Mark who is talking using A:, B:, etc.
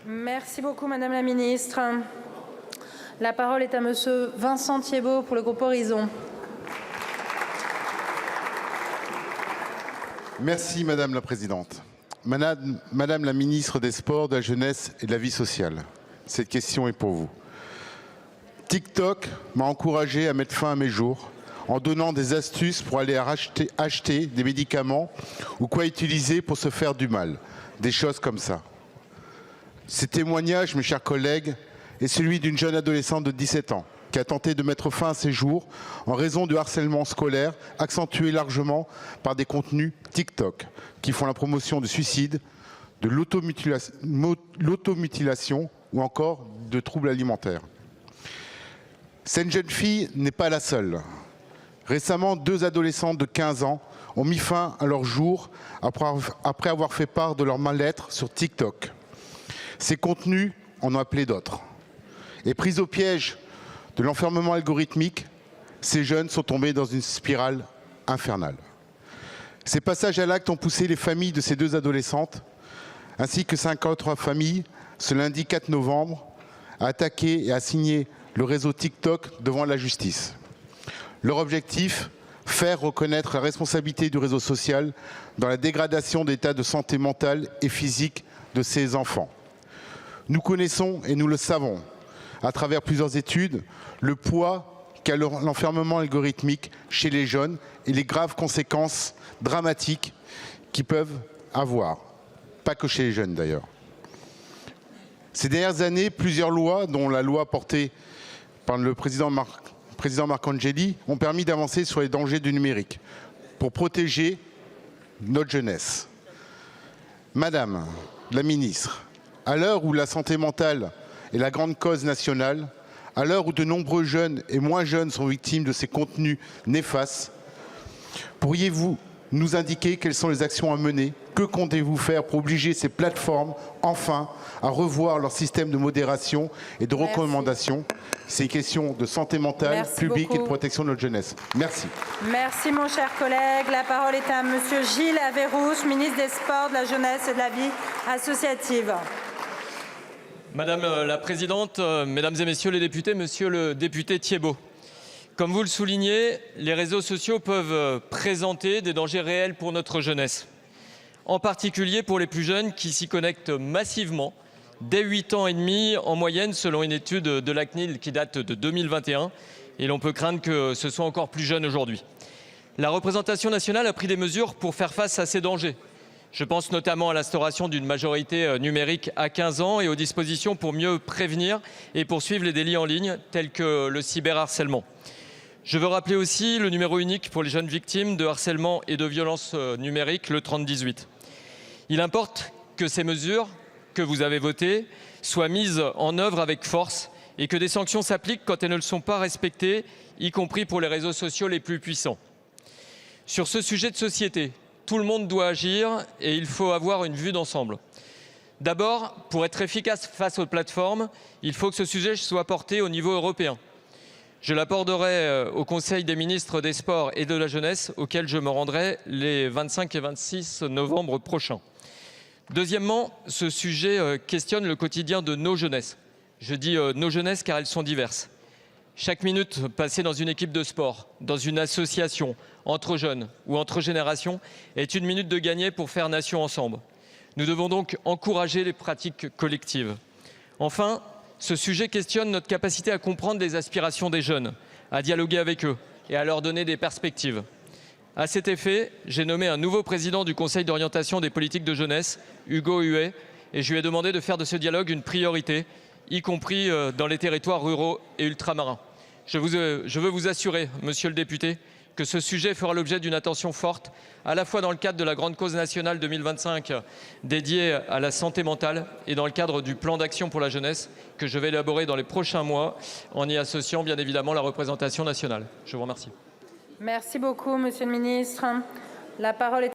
A: Merci beaucoup, Madame la Ministre. La parole est à Monsieur Vincent Thiébaut pour le groupe Horizon.
B: Merci Madame la Présidente. Madame la Ministre des Sports, de la Jeunesse et de la Vie sociale, cette question est pour vous. TikTok m'a encouragé à mettre fin à mes jours en donnant des astuces pour aller acheter des médicaments ou quoi utiliser pour se faire du mal, des choses comme ça. Ces témoignages, mes chers collègues, est celui d'une jeune adolescente de 17 ans qui a tenté de mettre fin à ses jours en raison du harcèlement scolaire accentué largement par des contenus TikTok qui font la promotion du suicide, de l'automutilation ou encore de troubles alimentaires. Cette jeune fille n'est pas la seule. Récemment, 2 adolescentes de 15 ans ont mis fin à leur jour après avoir fait part de leur mal-être sur TikTok. Ces contenus en ont appelé d'autres. Et pris au piège de l'enfermement algorithmique, ces jeunes sont tombés dans une spirale infernale. Ces passages à l'acte ont poussé les familles de ces 2 adolescentes, ainsi que 53 familles, ce lundi 4 novembre, à attaquer et à signer le réseau TikTok devant la justice. Leur objectif, faire reconnaître la responsabilité du réseau social dans la dégradation d'état de santé mentale et physique de ces enfants. Nous connaissons et nous le savons, à travers plusieurs études, le poids qu'a l'enfermement algorithmique chez les jeunes et les graves conséquences dramatiques qu'ils peuvent avoir. Pas que chez les jeunes d'ailleurs. Ces dernières années, plusieurs lois, dont la loi portée par le président Marcangeli, ont permis d'avancer sur les dangers du numérique pour protéger notre jeunesse. Madame la ministre, à l'heure où la santé mentale est la grande cause nationale, à l'heure où de nombreux jeunes et moins jeunes sont victimes de ces contenus néfastes, pourriez-vous nous indiquer quelles sont les actions à mener? Que comptez-vous faire pour obliger ces plateformes, enfin, à revoir leur système de modération et de recommandation? C'est une question de santé mentale, publique et de protection de notre jeunesse. Merci.
A: Merci, mon cher collègue. La parole est à Monsieur Gilles Averrousse, ministre des Sports, de la Jeunesse et de la Vie associative.
C: Madame la Présidente, Mesdames et Messieurs les députés, Monsieur le député Thiébaut. Comme vous le soulignez, les réseaux sociaux peuvent présenter des dangers réels pour notre jeunesse. En particulier pour les plus jeunes qui s'y connectent massivement, dès 8 ans et demi en moyenne, selon une étude de la CNIL qui date de 2021. Et l'on peut craindre que ce soit encore plus jeune aujourd'hui. La représentation nationale a pris des mesures pour faire face à ces dangers. Je pense notamment à l'instauration d'une majorité numérique à 15 ans et aux dispositions pour mieux prévenir et poursuivre les délits en ligne tels que le cyberharcèlement. Je veux rappeler aussi le numéro unique pour les jeunes victimes de harcèlement et de violences numériques, le 3018. Il importe que ces mesures que vous avez votées soient mises en œuvre avec force et que des sanctions s'appliquent quand elles ne le sont pas respectées, y compris pour les réseaux sociaux les plus puissants. Sur ce sujet de société, tout le monde doit agir et il faut avoir une vue d'ensemble. D'abord, pour être efficace face aux plateformes, il faut que ce sujet soit porté au niveau européen. Je l'aborderai au Conseil des ministres des Sports et de la Jeunesse, auquel je me rendrai les 25 et 26 novembre prochains. Deuxièmement, ce sujet questionne le quotidien de nos jeunesses. Je dis nos jeunesses car elles sont diverses. Chaque minute passée dans une équipe de sport, dans une association, entre jeunes ou entre générations, est une minute de gagner pour faire nation ensemble. Nous devons donc encourager les pratiques collectives. Enfin, ce sujet questionne notre capacité à comprendre les aspirations des jeunes, à dialoguer avec eux et à leur donner des perspectives. À cet effet, j'ai nommé un nouveau président du Conseil d'orientation des politiques de jeunesse, Hugo Huet, et je lui ai demandé de faire de ce dialogue une priorité, y compris dans les territoires ruraux et ultramarins. Je veux vous assurer, monsieur le député, que ce sujet fera l'objet d'une attention forte, à la fois dans le cadre de la grande cause nationale 2025 dédiée à la santé mentale et dans le cadre du plan d'action pour la jeunesse que je vais élaborer dans les prochains mois en y associant bien évidemment la représentation nationale. Je vous remercie.
A: Merci beaucoup, monsieur le ministre. La parole est